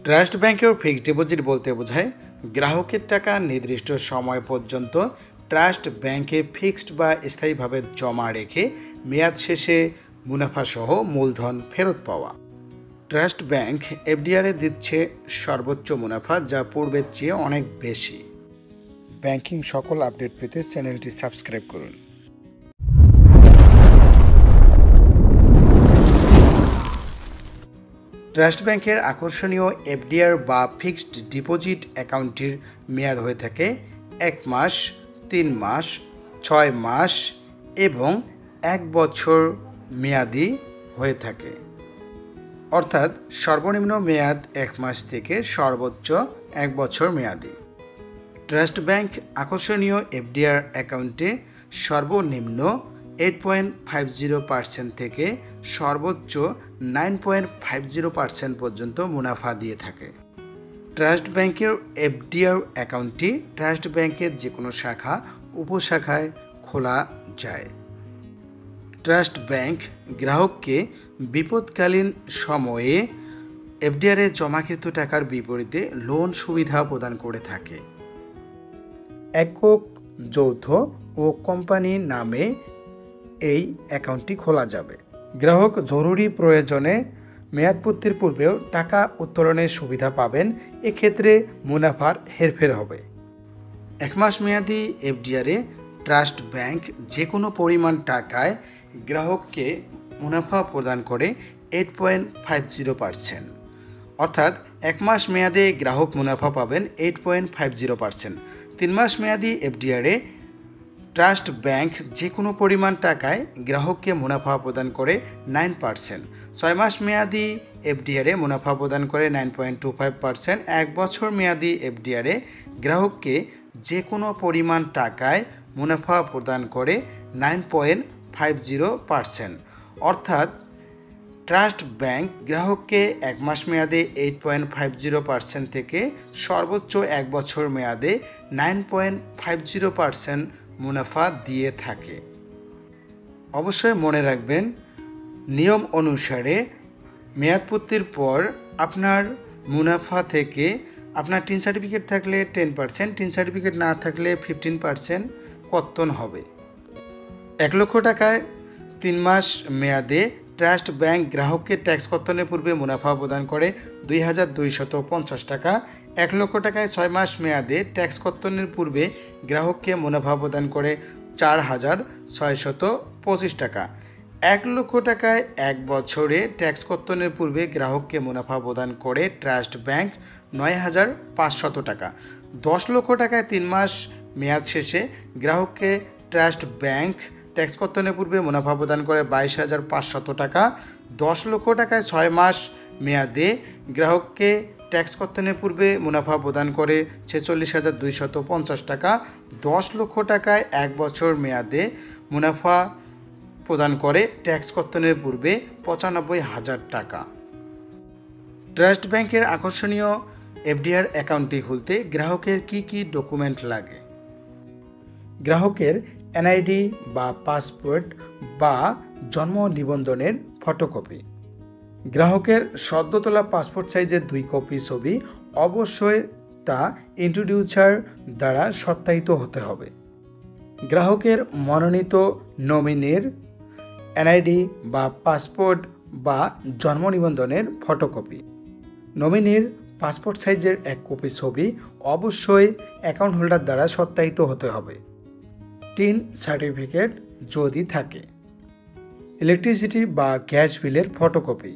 Trust ব্যাংকেও fixed deposit বলতে বোঝায় গ্রাহকের টাকা নির্দিষ্ট সময় পর্যন্ত ট্রাস্ট ব্যাংকে ফিক্সড বা স্থায়ীভাবে জমা রেখে মেয়াদ শেষে মুনাফাসহ মূলধন ফেরত পাওয়া। ট্রাস্ট ব্যাংক এফডিআরে দিচ্ছে সর্বোচ্চ মুনাফা, যা পূর্বের চেয়ে অনেক বেশি। ব্যাংকিং সকল আপডেট পেতে চ্যানেলটি সাবস্ক্রাইব করুন। ট্রাস্ট ব্যাংকের আকর্ষণীয় এফডিআর বা ফিক্সড ডিপোজিট অ্যাকাউন্টটির মেয়াদ হয়ে থাকে 1 মাস, 3 মাস, 6 মাস এবং 1 বছর মেয়াদি হয়ে থাকে। অর্থাৎ সর্বনিম্ন মেয়াদ 1 মাস থেকে সর্বোচ্চ 1 বছর মেয়াদি। ট্রাস্ট ব্যাংক আকর্ষণীয় এফডিআর অ্যাকাউন্টে সর্বনিম্ন 8.50% থেকে সর্বোচ্চ 9.50% পর্যন্ত মুনাফা দিয়ে থাকে। ট্রাস্ট ব্যাংকের এফডিআর অ্যাকাউন্টটি ট্রাস্ট ব্যাংকের যে কোনো শাখা উপশাখায় খোলা যায়। ট্রাস্ট ব্যাংক গ্রাহককে বিপদকালীন সময়ে এফডিআরে জমাকৃত টাকার বিপরীতে লোন সুবিধা প্রদান করে থাকে। একক, যৌথ ও কোম্পানির নামে এই অ্যাকাউন্টটি খোলা যাবে। গ্রাহক জরুরি প্রয়োজনে মেয়াদপূর্তির পূর্বেও টাকা উত্তোলনের সুবিধা পাবেন। এক্ষেত্রে মুনাফার হেরফের হবে। 1 মাস মেয়াদি এফডিআরে ট্রাস্ট ব্যাংক যে কোনো পরিমাণ টাকায় গ্রাহককে মুনাফা প্রদান করে 8.50%। অর্থাৎ 1 মাস মেয়াদে গ্রাহক মুনাফা পাবেন 8.50%। 3 মাস মেয়াদি এফডিআরে ট্রাস্ট ব্যাংক যে কোনো পরিমাণ টাকায় গ্রাহককে মুনাফা প্রদান করে 9%। 6 মাস মেয়াদি এফডিআরে মুনাফা প্রদান করে 9.25%। 1 বছর মেয়াদি এফডিআরে গ্রাহককে যে কোনো পরিমাণ টাকায় মুনাফা প্রদান করে 9.50%। অর্থাৎ ট্রাস্ট ব্যাংক গ্রাহককে 1 মাস মেয়াদে 8.50% থেকে সর্বোচ্চ 1 বছর মেয়াদে 9.50% মুনাফা দিয়ে থাকে। অবশ্যই মনে রাখবেন, নিয়ম অনুসারে মেয়াদপূর্তির পর আপনার মুনাফা থেকে আপনার টিন সার্টিফিকেট থাকলে 10%, টিন সার্টিফিকেট না থাকলে 15% কর্তন হবে। 1 লক্ষ টাকায় 3 মাস মেয়াদে ট্রাস্ট ব্যাংক গ্রাহককে ট্যাক্স কর্তনের পূর্বে মুনাফা প্রদান করে 2250 টাকা। 1 লক্ষ টাকায় 6 মাস মেয়াদে ট্যাক্স কর্তনের পূর্বে গ্রাহককে মুনাফা প্রদান করে 4625 টাকা। 1 লক্ষ টাকায় 1 বছরে ট্যাক্স কর্তনের পূর্বে গ্রাহককে মুনাফা প্রদান করে ট্রাস্ট ব্যাংক 9500 টাকা। 10 লক্ষ টাকায় 3 মাস মেয়াদ শেষে গ্রাহককে ট্রাস্ট ব্যাংক ট্যাক্স কর্তনের পূর্বে মুনাফা প্রদান করে 22500 টাকা। 10 লক্ষ টাকায় 6 মাস মেয়াদে গ্রাহককে ট্যাক্স কর্তনের পূর্বে মুনাফা প্রদান করে 46250 টাকা। 10 লক্ষ টাকায় 1 বছর মেয়াদে মুনাফা প্রদান করে ট্যাক্স কর্তনের পূর্বে 95000 টাকা। ট্রাস্ট ব্যাংকের আকর্ষণীয় এফডিআর অ্যাকাউন্টটি খুলতে গ্রাহকের কি কি ডকুমেন্ট লাগে? গ্রাহকের এনআইডি বা পাসপোর্ট বা জন্ম নিবন্ধনের ফটোকপি, গ্রাহকের সদ্য তোলা পাসপোর্ট সাইজের 2 কপি ছবি, অবশ্যই তা ইন্ট্রোডিউসার দ্বারা সত্যায়িত হতে হবে। গ্রাহকের মনোনীত নমিনির এনআইডি বা পাসপোর্ট বা জন্ম নিবন্ধনের ফটোকপি, নমিনির পাসপোর্ট সাইজের 1 কপি ছবি, অবশ্যই অ্যাকাউন্ট হোল্ডার দ্বারা সত্যায়িত হতে হবে। টিন সার্টিফিকেট যদি থাকে, ইলেকট্রিসিটি বা গ্যাস বিলের ফটোকপি,